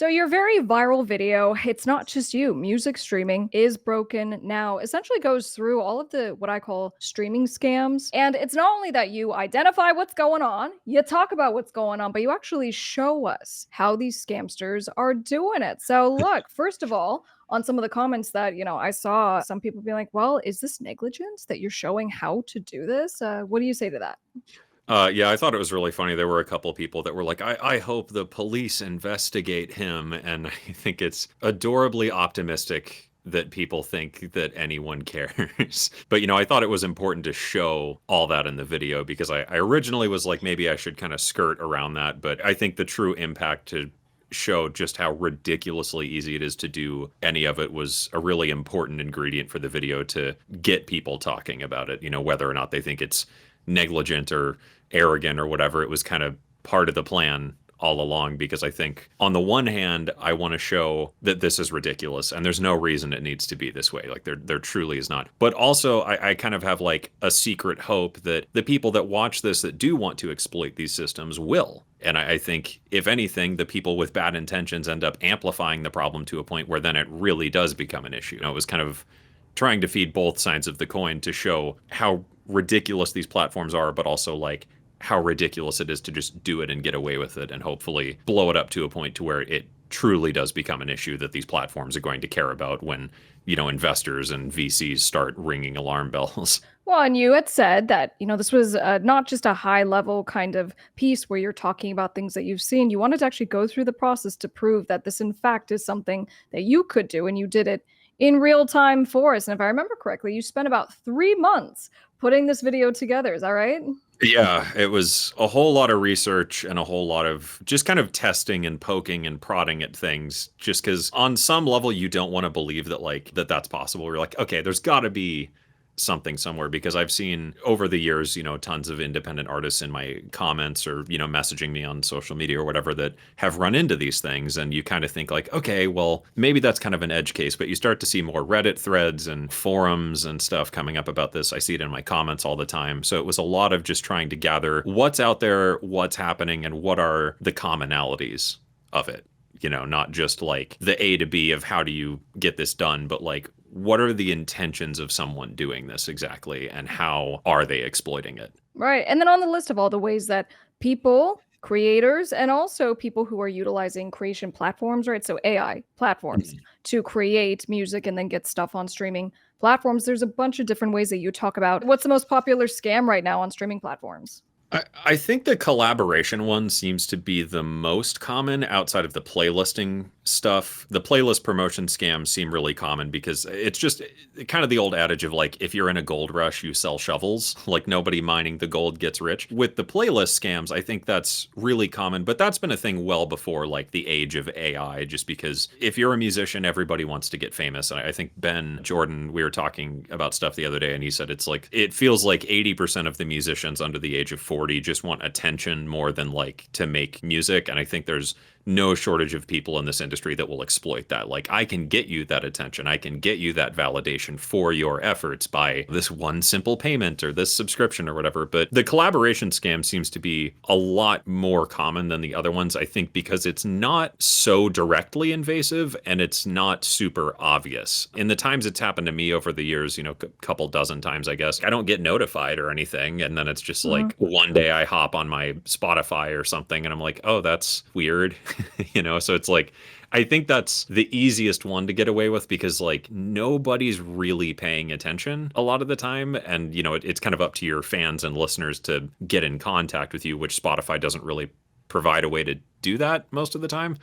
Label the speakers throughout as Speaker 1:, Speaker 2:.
Speaker 1: So your very viral video, it's not just you. Music streaming is broken now. Essentially goes through all of the what I call streaming scams. And it's not only that you identify what's going on, you talk about what's going on, but you actually show us how these scamsters are doing it. So look, first of all, on some of the comments that, I saw some people being like, well, is this negligence that you're showing how to do this? What do you say to that?
Speaker 2: Yeah, I thought it was really funny. There were a couple people that were like, I hope the police investigate him. And I think it's adorably optimistic that people think that anyone cares. But, I thought it was important to show all that in the video because I originally was like, maybe I should kind of skirt around that. But I think the true impact to show just how ridiculously easy it is to do any of it was a really important ingredient for the video to get people talking about it, whether or not they think it's negligent or arrogant or whatever. It was kind of part of the plan all along because I think on the one hand, I want to show that this is ridiculous and there's no reason it needs to be this way. Like there truly is not. But also I kind of have like a secret hope that the people that watch this that do want to exploit these systems will. And I think, if anything, the people with bad intentions end up amplifying the problem to a point where then it really does become an issue. It was kind of trying to feed both sides of the coin to show how ridiculous these platforms are, but also like how ridiculous it is to just do it and get away with it and hopefully blow it up to a point to where it truly does become an issue that these platforms are going to care about when, investors and VCs start ringing alarm bells.
Speaker 1: Well, and you had said that, this was not just a high level kind of piece where you're talking about things that you've seen. You wanted to actually go through the process to prove that this, in fact, is something that you could do. And you did it in real time for us. And if I remember correctly, you spent about 3 months putting this video together. Is that right?
Speaker 2: Yeah, it was a whole lot of research and a whole lot of just kind of testing and poking and prodding at things just because on some level you don't want to believe that that's possible. You're like, okay, there's got to be something somewhere because I've seen over the years, tons of independent artists in my comments or, messaging me on social media or whatever that have run into these things. And you kind of think like, okay, well, maybe that's kind of an edge case, but you start to see more Reddit threads and forums and stuff coming up about this. I see it in my comments all the time. So it was a lot of just trying to gather what's out there, what's happening, and what are the commonalities of it. Not just like the A to B of how do you get this done, but like what are the intentions of someone doing this exactly and how are they exploiting it?
Speaker 1: Right. And then on the list of all the ways that people, creators, and also people who are utilizing creation platforms, right? So AI platforms to create music and then get stuff on streaming platforms. There's a bunch of different ways that you talk about. What's the most popular scam right now on streaming platforms?
Speaker 2: I think the collaboration one seems to be the most common outside of the playlisting stuff. The playlist promotion scams seem really common because it's just kind of the old adage of like, if you're in a gold rush, you sell shovels. Like nobody mining the gold gets rich. With the playlist scams, I think that's really common, but that's been a thing well before like the age of AI, just because if you're a musician, everybody wants to get famous. And I think Ben Jordan, we were talking about stuff the other day and he said it's like, it feels like 80% of the musicians under the age of 40 just want attention more than like to make music. And I think there's no shortage of people in this industry that will exploit that. Like, I can get you that attention. I can get you that validation for your efforts by this one simple payment or this subscription or whatever. But the collaboration scam seems to be a lot more common than the other ones, I think, because it's not so directly invasive and it's not super obvious. In the times it's happened to me over the years, a couple dozen times, I guess, I don't get notified or anything. And then it's just like one day I hop on my Spotify or something and I'm like, oh, that's weird. So it's like, I think that's the easiest one to get away with because like nobody's really paying attention a lot of the time. And, it's kind of up to your fans and listeners to get in contact with you, which Spotify doesn't really provide a way to do that most of the time.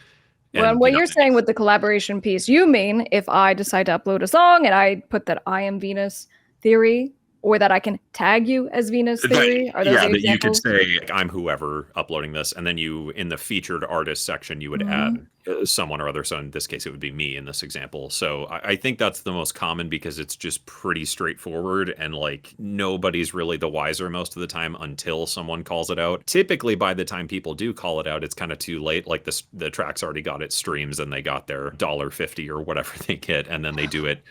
Speaker 1: Well, what you're saying with the collaboration piece, you mean if I decide to upload a song and I put that I am Venus Theory, or that I can tag you as Venus Theory? Are those
Speaker 2: that you could say I'm whoever uploading this, and then you in the featured artist section you would add someone or other. So in this case, it would be me in this example. So I think that's the most common because it's just pretty straightforward and like nobody's really the wiser most of the time until someone calls it out. Typically, by the time people do call it out, it's kind of too late. Like the track's already got its streams and they got their $1.50 or whatever they get, and then they do it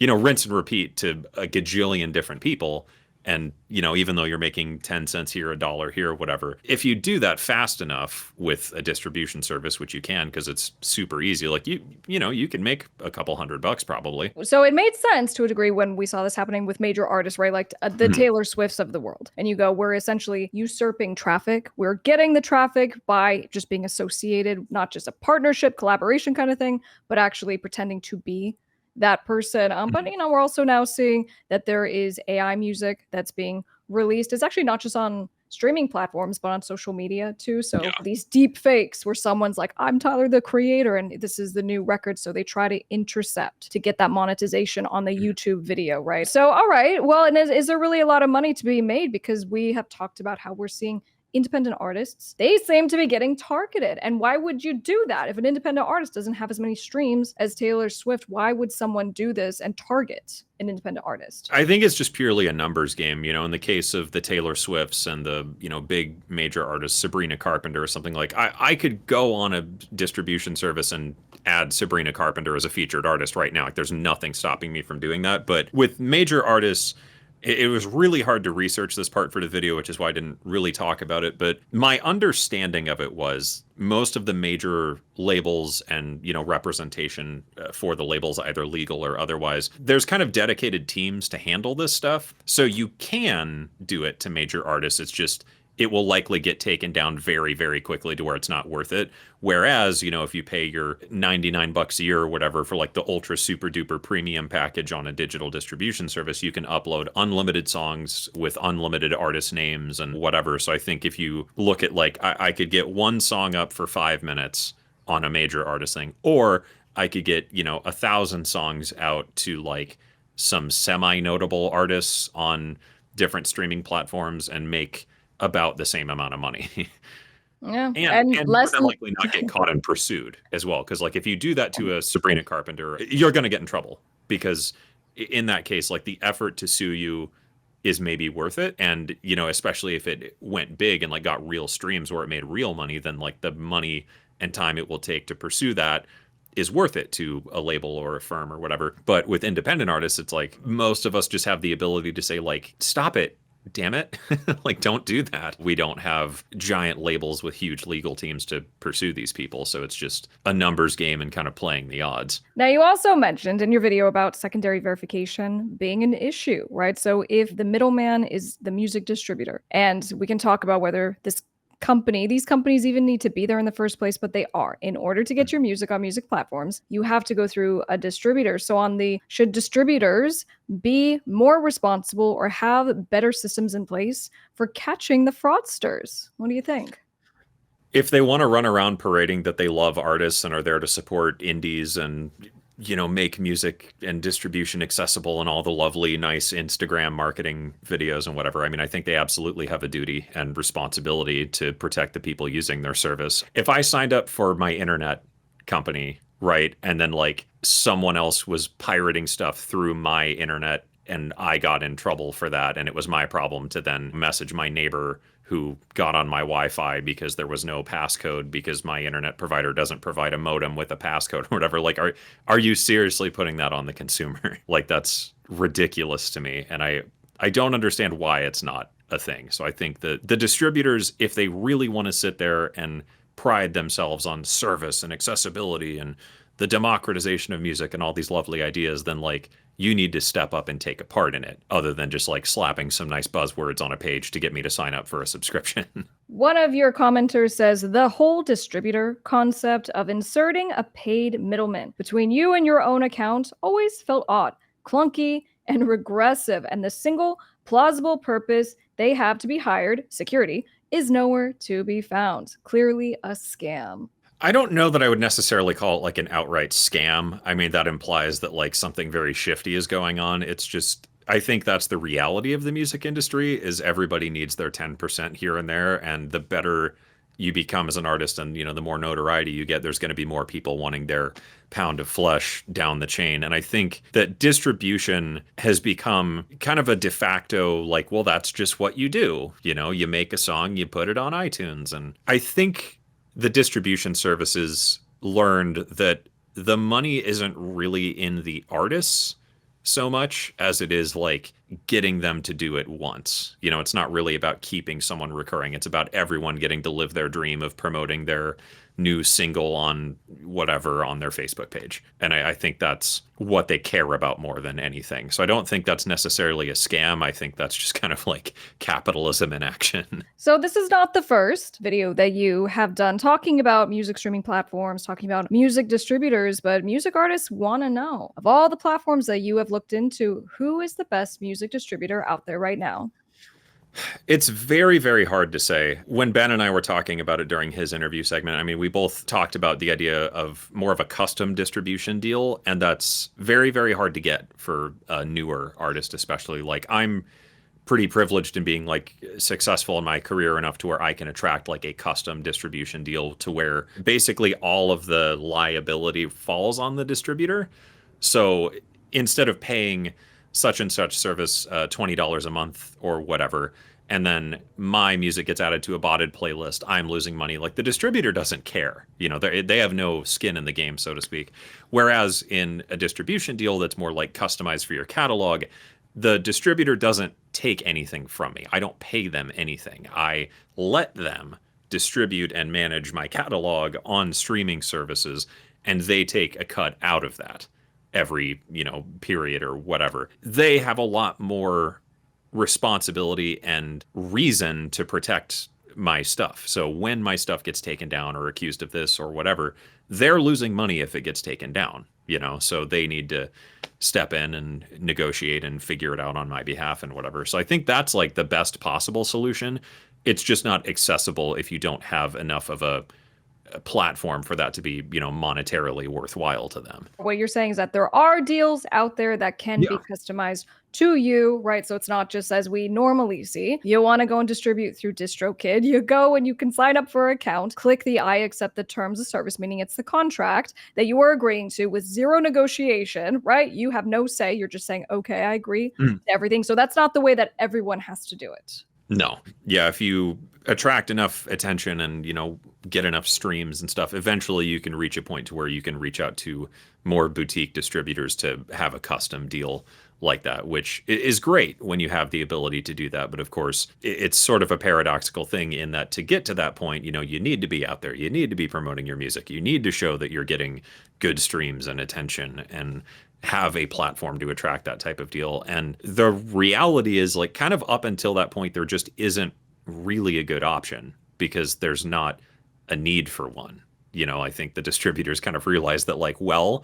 Speaker 2: rinse and repeat to a gajillion different people. And, even though you're making 10 cents here, a dollar here, whatever, if you do that fast enough with a distribution service, which you can because it's super easy, like you can make a couple $100 probably.
Speaker 1: So it made sense to a degree when we saw this happening with major artists, right? Like the
Speaker 2: Mhm.
Speaker 1: Taylor Swifts of the world. And you go, we're essentially usurping traffic. We're getting the traffic by just being associated, not just a partnership, collaboration kind of thing, but actually pretending to be that person. But
Speaker 2: Mhm.
Speaker 1: we're also now seeing that there is AI music that's being released. It's actually not just on streaming platforms, but on social media too. So
Speaker 2: Yeah.
Speaker 1: these deep fakes where someone's like, I'm Tyler the creator and this is the new record. So they try to intercept to get that monetization on the YouTube video, right? So, all right. Well, and is there really a lot of money to be made? Because we have talked about how we're seeing independent artists, they seem to be getting targeted. And why would you do that? If an independent artist doesn't have as many streams as Taylor Swift, why would someone do this and target an independent artist?
Speaker 2: I think it's just purely a numbers game, in the case of the Taylor Swifts and the, big major artists, Sabrina Carpenter or something. Like I could go on a distribution service and add Sabrina Carpenter as a featured artist right now. Like there's nothing stopping me from doing that. But with major artists, it was really hard to research this part for the video, which is why I didn't really talk about it. But my understanding of it was most of the major labels and, representation for the labels, either legal or otherwise, there's kind of dedicated teams to handle this stuff. So you can do it to major artists. It's just it will likely get taken down very, very quickly to where it's not worth it. Whereas, if you pay your $99 a year or whatever for like the ultra super duper premium package on a digital distribution service, you can upload unlimited songs with unlimited artist names and whatever. So I think if you look at like, I could get one song up for 5 minutes on a major artist thing, or I could get, 1,000 songs out to like some semi-notable artists on different streaming platforms and make about the same amount of money.
Speaker 1: Yeah.
Speaker 2: And
Speaker 1: And
Speaker 2: more
Speaker 1: less
Speaker 2: than
Speaker 1: than
Speaker 2: likely not get caught and pursued as well. Because like if you do that to a Sabrina Carpenter, you're going to get in trouble because in that case, like the effort to sue you is maybe worth it. And especially if it went big and like got real streams where it made real money, then like the money and time it will take to pursue that is worth it to a label or a firm or whatever. But with independent artists, it's like most of us just have the ability to say like, stop it, damn it. Like don't do that. We don't have giant labels with huge legal teams to pursue these people, so it's just a numbers game and kind of playing the odds.
Speaker 1: Now, you also mentioned in your video about secondary verification being an issue, right? So if the middleman is the music distributor, and we can talk about whether these companies even need to be there in the first place, but they are. In order to get your music on music platforms, you have to go through a distributor. So should distributors be more responsible or have better systems in place for catching the fraudsters? What do you think?
Speaker 2: If they want to run around parading that they love artists and are there to support indies and make music and distribution accessible and all the lovely nice Instagram marketing videos and whatever, I mean, I think they absolutely have a duty and responsibility to protect the people using their service. If I signed up for my internet company, right, and then like someone else was pirating stuff through my internet and I got in trouble for that, and it was my problem to then message my neighbor who got on my Wi-Fi because there was no passcode because my internet provider doesn't provide a modem with a passcode or whatever. Like, are you seriously putting that on the consumer? Like, that's ridiculous to me, and I don't understand why it's not a thing. So I think that the distributors, if they really want to sit there and pride themselves on service and accessibility and the democratization of music and all these lovely ideas, then like you need to step up and take a part in it other than just like slapping some nice buzzwords on a page to get me to sign up for a subscription.
Speaker 1: One of your commenters says the whole distributor concept of inserting a paid middleman between you and your own account always felt odd, clunky, and regressive, and the single plausible purpose they have to be hired, security, is nowhere to be found. Clearly a scam.
Speaker 2: I don't know that I would necessarily call it like an outright scam. I mean, that implies that like something very shifty is going on. It's just, I think that's the reality of the music industry is everybody needs their 10% here and there. And the better you become as an artist and, the more notoriety you get, there's going to be more people wanting their pound of flesh down the chain. And I think that distribution has become kind of a de facto, like, well, that's just what you do. You make a song, you put it on iTunes. And I think the distribution services learned that the money isn't really in the artists, so much as it is like getting them to do it once. It's not really about keeping someone recurring. It's about everyone getting to live their dream of promoting their new single on whatever on their Facebook page. And I think that's what they care about more than anything. So I don't think that's necessarily a scam. I think that's just kind of like capitalism in action.
Speaker 1: So this is not the first video that you have done talking about music streaming platforms, talking about music distributors, but music artists want to know, of all the platforms that you have looked into, who is the best music distributor out there right now?
Speaker 2: It's very, very hard to say. When Ben and I were talking about it during his interview segment, I mean, we both talked about the idea of more of a custom distribution deal, and that's very, very hard to get for a newer artist, especially. Like, I'm pretty privileged in being like successful in my career enough to where I can attract like a custom distribution deal to where basically all of the liability falls on the distributor. So instead of paying such and such service $20 a month or whatever, and then my music gets added to a botted playlist, I'm losing money. Like the distributor doesn't care. They have no skin in the game, so to speak. Whereas in a distribution deal that's more like customized for your catalog, the distributor doesn't take anything from me. I don't pay them anything. I let them distribute and manage my catalog on streaming services, and they take a cut out of that every, period or whatever. They have a lot more responsibility and reason to protect my stuff. So when my stuff gets taken down or accused of this or whatever, they're losing money if it gets taken down, so they need to step in and negotiate and figure it out on my behalf and whatever. So I think that's like the best possible solution. It's just not accessible if you don't have enough of a platform for that to be, monetarily worthwhile to them.
Speaker 1: What you're saying is that there are deals out there that can be
Speaker 2: Yeah.
Speaker 1: customized to you, right? So it's not just as we normally see. You want to go and distribute through DistroKid. You go and you can sign up for an account, click the I accept the terms of service, meaning it's the contract that you are agreeing to with zero negotiation, right? You have no say. You're just saying, okay, I agree to everything. So that's not the way that everyone has to do it.
Speaker 2: No. Yeah, if you attract enough attention and, get enough streams and stuff, eventually you can reach a point to where you can reach out to more boutique distributors to have a custom deal like that, which is great when you have the ability to do that. But of course, it's sort of a paradoxical thing in that to get to that point, you need to be out there. You need to be promoting your music. You need to show that you're getting good streams and attention and have a platform to attract that type of deal. And the reality is like kind of up until that point, there just isn't really a good option because there's not a need for one. I think the distributors kind of realize that like, well,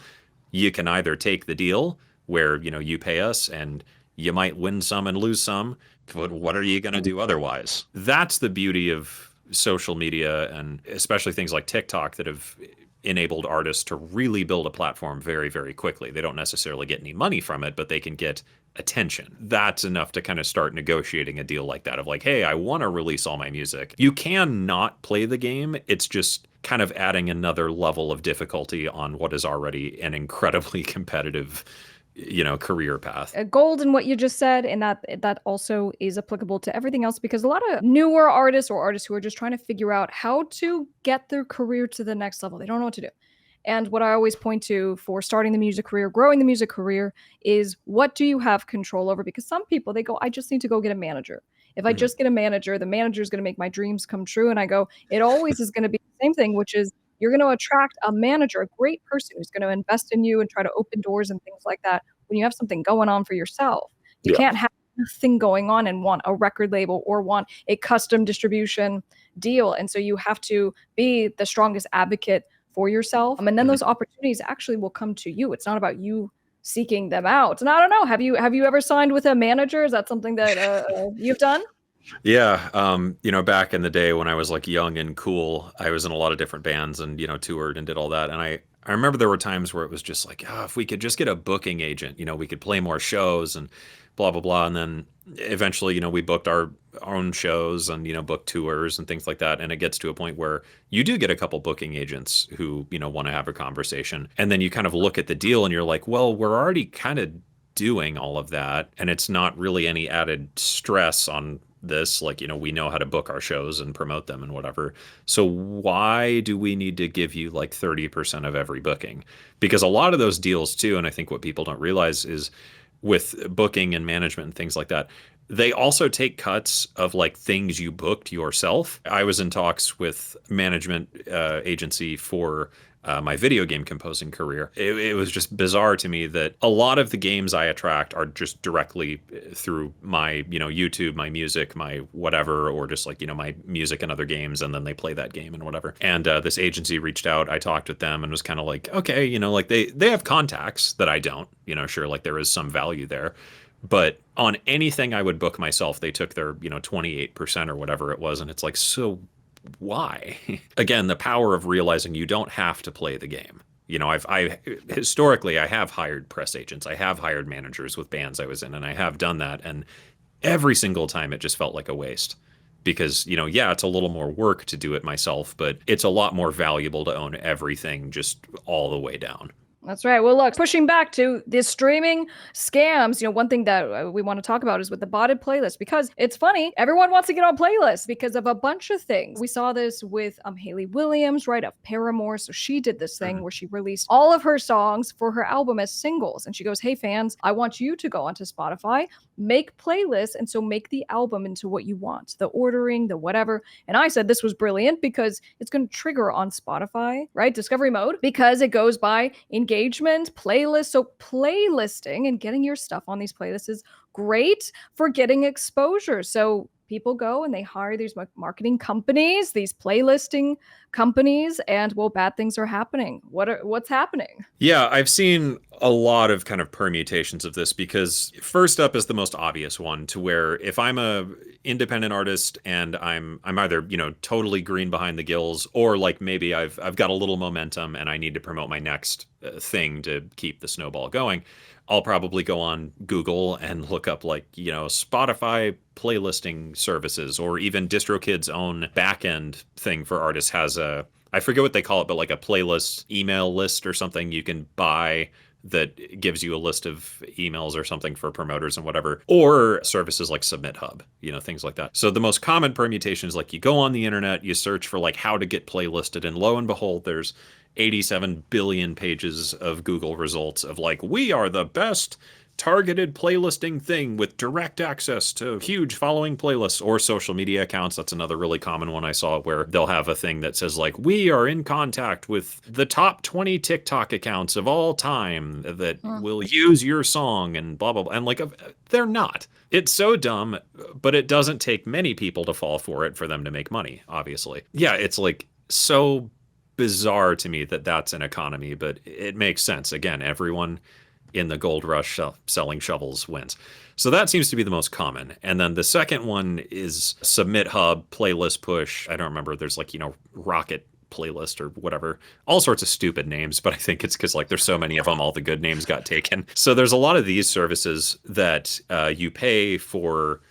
Speaker 2: you can either take the deal where, you pay us and you might win some and lose some, but what are you going to do otherwise? That's the beauty of social media and especially things like TikTok that have enabled artists to really build a platform very, very quickly. They don't necessarily get any money from it, but they can get attention. That's enough to kind of start negotiating a deal like that of like, hey, I want to release all my music. You can not play the game. It's just kind of adding another level of difficulty on what is already an incredibly competitive career path.
Speaker 1: Gold in what you just said, and that also is applicable to everything else because a lot of newer artists or artists who are just trying to figure out how to get their career to the next level, they don't know what to do. And what I always point to for starting the music career, growing the music career, is what do you have control over? Because some people, they go, I just need to go get a manager. If I just get a manager, the manager is going to make my dreams come true. And I go, it always is going to be the same thing, which is you're going to attract a manager, a great person who's going to invest in you and try to open doors and things like that when you have something going on for yourself. You
Speaker 2: Yeah.
Speaker 1: can't have nothing going on and want a record label or want a custom distribution deal. And so you have to be the strongest advocate for yourself. And then those opportunities actually will come to you. It's not about you seeking them out. And I don't know, have you ever signed with a manager? Is that something that you've done?
Speaker 2: Yeah, back in the day when I was like young and cool, I was in a lot of different bands and toured and did all that. And I remember there were times where it was just like, oh, if we could just get a booking agent, we could play more shows and blah blah blah. And then eventually, we booked our own shows and booked tours and things like that. And it gets to a point where you do get a couple booking agents who want to have a conversation, and then you kind of look at the deal and you're like, well, we're already kind of doing all of that, and it's not really any added stress on this. Like, we know how to book our shows and promote them and whatever. So why do we need to give you like 30% of every booking? Because a lot of those deals too, and I think what people don't realize is with booking and management and things like that. They also take cuts of like things you booked yourself. I was in talks with management agency for my video game composing career. It was just bizarre to me that a lot of the games I attract are just directly through my, YouTube, my music, my whatever, or just like, my music and other games, and then they play that game and whatever. And this agency reached out. I talked with them and was kind of like, okay, like they have contacts that I don't, sure, like there is some value there. But on anything I would book myself, they took their, 28% or whatever it was. And it's like, so why? Again, the power of realizing you don't have to play the game. I historically, I have hired press agents. I have hired managers with bands I was in, and I have done that. And every single time it just felt like a waste because, yeah, it's a little more work to do it myself, but it's a lot more valuable to own everything just all the way down.
Speaker 1: That's right. Well, look, pushing back to the streaming scams, one thing that we want to talk about is with the botted playlist, because it's funny. Everyone wants to get on playlists because of a bunch of things. We saw this with Hayley Williams, right, of Paramore. So she did this thing where she released all of her songs for her album as singles. And she goes, hey, fans, I want you to go onto Spotify, make playlists, and so make the album into what you want, the ordering, the whatever. And I said this was brilliant because it's going to trigger on Spotify, right? Discovery mode, because it goes by engagement, playlist. So playlisting and getting your stuff on these playlists is great for getting exposure. So people go and they hire these marketing companies, these playlisting companies, and well, bad things are happening. What's happening?
Speaker 2: Yeah, I've seen a lot of kind of permutations of this because first up is the most obvious one, to where if I'm a independent artist and I'm either, totally green behind the gills, or like maybe I've got a little momentum and I need to promote my next thing to keep the snowball going. I'll probably go on Google and look up like, Spotify playlisting services, or even DistroKid's own backend thing for artists has I forget what they call it, but like a playlist email list or something you can buy that gives you a list of emails or something for promoters and whatever, or services like Submit Hub, things like that. So the most common permutation is like you go on the internet, you search for like how to get playlisted, and lo and behold, there's 87 billion pages of Google results of like, we are the best targeted playlisting thing with direct access to huge following playlists, or social media accounts. That's another really common one I saw, where they'll have a thing that says like, we are in contact with the top 20 TikTok accounts of all time that will use your song and blah, blah, blah. And like, they're not. It's so dumb, but it doesn't take many people to fall for it for them to make money, obviously. Yeah, it's like so bizarre to me that that's an economy, but it makes sense. Again, everyone in the gold rush selling shovels wins. So that seems to be the most common. And then the second one is Submit Hub, Playlist Push. I don't remember. There's like, Rocket Playlist or whatever, all sorts of stupid names, but I think it's because like there's so many of them, all the good names got taken. So there's a lot of these services that you pay for,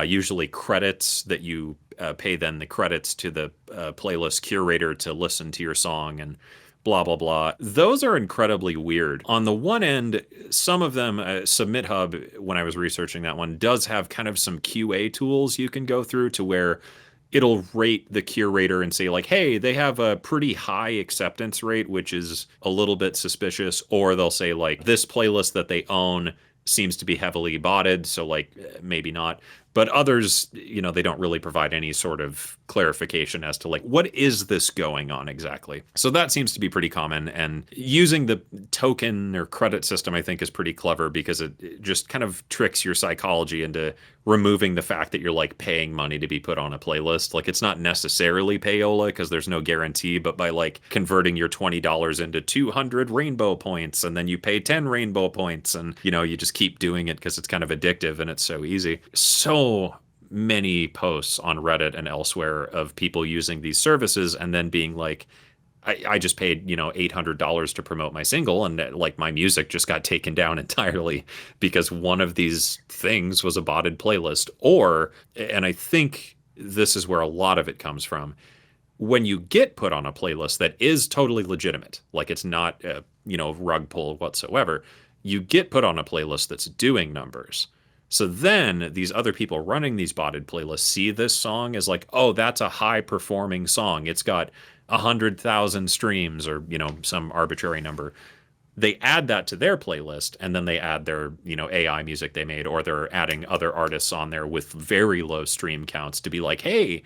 Speaker 2: usually credits that you pay then the credits to the playlist curator to listen to your song and blah, blah, blah. Those are incredibly weird. On the one end, some of them, Submit Hub, when I was researching that one, does have kind of some QA tools you can go through to where it'll rate the curator and say like, hey, they have a pretty high acceptance rate, which is a little bit suspicious. Or they'll say like, this playlist that they own seems to be heavily botted, so like maybe not. But others, they don't really provide any sort of clarification as to like, what is this going on exactly? So that seems to be pretty common. And using the token or credit system, I think, is pretty clever because it just kind of tricks your psychology into removing the fact that you're like paying money to be put on a playlist. Like, it's not necessarily payola because there's no guarantee, but by like converting your $20 into 200 rainbow points, and then you pay 10 rainbow points, and you just keep doing it because it's kind of addictive and it's so easy. So many posts on Reddit and elsewhere of people using these services and then being like, I just paid, $800 to promote my single, and like my music just got taken down entirely because one of these things was a botted playlist. Or, and I think this is where a lot of it comes from, when you get put on a playlist that is totally legitimate, like it's not a, rug pull whatsoever, you get put on a playlist that's doing numbers. So then these other people running these botted playlists see this song as like, oh, that's a high performing song. It's got 100,000 streams or, some arbitrary number. they add that to their playlist, and then they add their, AI music they made, or they're adding other artists on there with very low stream counts to be like, hey,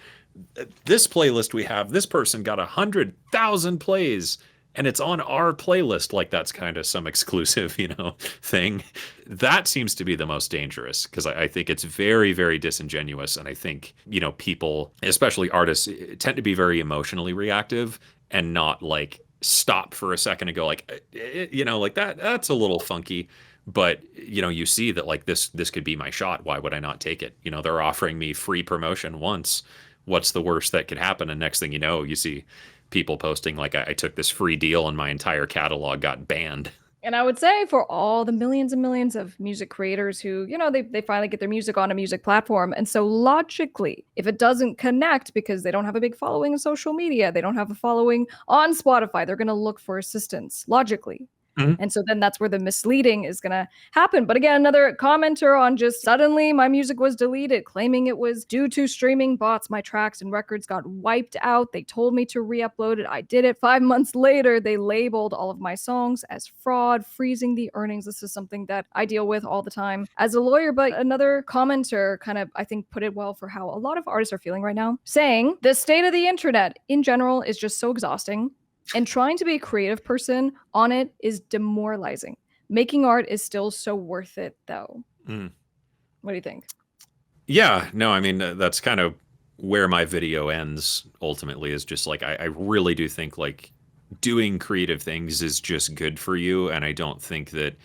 Speaker 2: this playlist we have, this person got 100,000 plays and it's on our playlist. Like that's kind of some exclusive, thing. That seems to be the most dangerous because I think it's very, very disingenuous. And I think, people, especially artists, tend to be very emotionally reactive and not like stop for a second and go like, like that's a little funky. But you see that like this could be my shot. Why would I not take it? They're offering me free promotion once. What's the worst that could happen? And next thing you know, you see people posting like I took this free deal and my entire catalog got banned.
Speaker 1: And I would say for all the millions and millions of music creators who, they finally get their music on a music platform. And so logically, if it doesn't connect because they don't have a big following in social media, they don't have a following on Spotify, they're going to look for assistance logically. And so then that's where the misleading is going to happen. But again, another commenter on just suddenly my music was deleted, claiming it was due to streaming bots. My tracks and records got wiped out. They told me to re-upload it. I did it. 5 months later, they labeled all of my songs as fraud, freezing the earnings. This is something that I deal with all the time as a lawyer. But another commenter kind of, I think, put it well for how a lot of artists are feeling right now, saying the state of the internet in general is just so exhausting. And trying to be a creative person on it is demoralizing. Making art is still so worth it, though. What do you think?
Speaker 2: Yeah, no, I mean, that's kind of where my video ends ultimately is just like, I really do think like doing creative things is just good for you. And I don't think that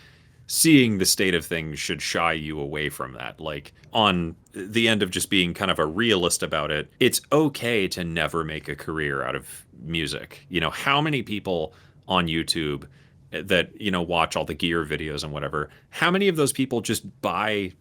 Speaker 2: seeing the state of things should shy you away from that. Like on the end of just being kind of a realist about it, it's okay to never make a career out of music. How many people on YouTube that, watch all the gear videos and whatever, how many of those people just buy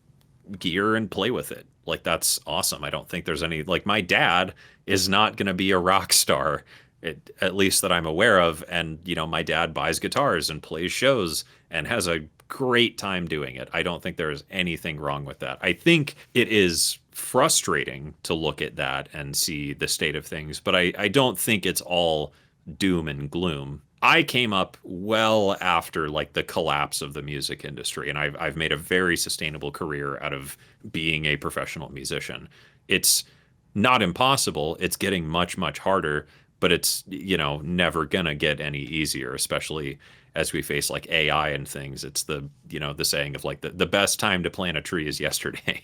Speaker 2: gear and play with it? Like that's awesome. I don't think there's any, like my dad is not going to be a rock star, at least that I'm aware of. And, my dad buys guitars and plays shows and has a great time doing it. I don't think there's anything wrong with that. I think it is frustrating to look at that and see the state of things, but I don't think it's all doom and gloom. I came up well after like the collapse of the music industry, and I've made a very sustainable career out of being a professional musician. It's not impossible. It's getting much, much harder, but it's, never gonna get any easier, especially as we face like AI and things. It's the, the saying of like the best time to plant a tree is yesterday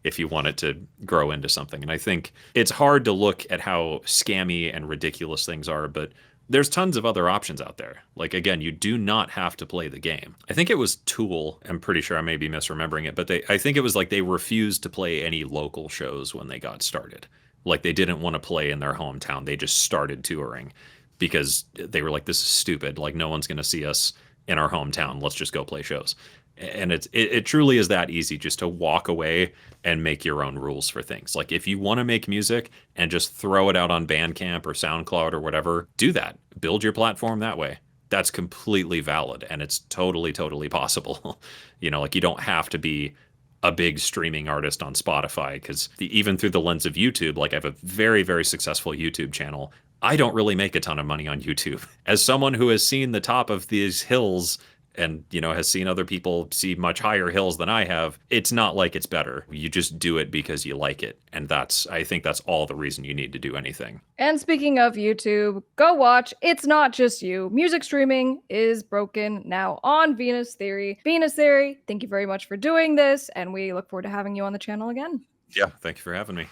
Speaker 2: if you want it to grow into something. And I think it's hard to look at how scammy and ridiculous things are, but there's tons of other options out there. Like, again, you do not have to play the game. I think it was Tool. I'm pretty sure I may be misremembering it, but I think it was like they refused to play any local shows when they got started. Like they didn't want to play in their hometown. They just started touring because they were like, this is stupid. Like no one's going to see us in our hometown. Let's just go play shows. And it truly is that easy just to walk away and make your own rules for things. Like if you want to make music and just throw it out on Bandcamp or SoundCloud or whatever, do that. Build your platform that way. That's completely valid and it's totally, totally possible. Like you don't have to be a big streaming artist on Spotify because even through the lens of YouTube, like I have a very, very successful YouTube channel. I don't really make a ton of money on YouTube. As someone who has seen the top of these hills and, has seen other people see much higher hills than I have, it's not like it's better. You just do it because you like it. And I think that's all the reason you need to do anything.
Speaker 1: And speaking of YouTube, go watch It's Not Just You. Music streaming is broken now on Venus Theory. Venus Theory, thank you very much for doing this. And we look forward to having you on the channel again.
Speaker 2: Yeah, thank you for having me.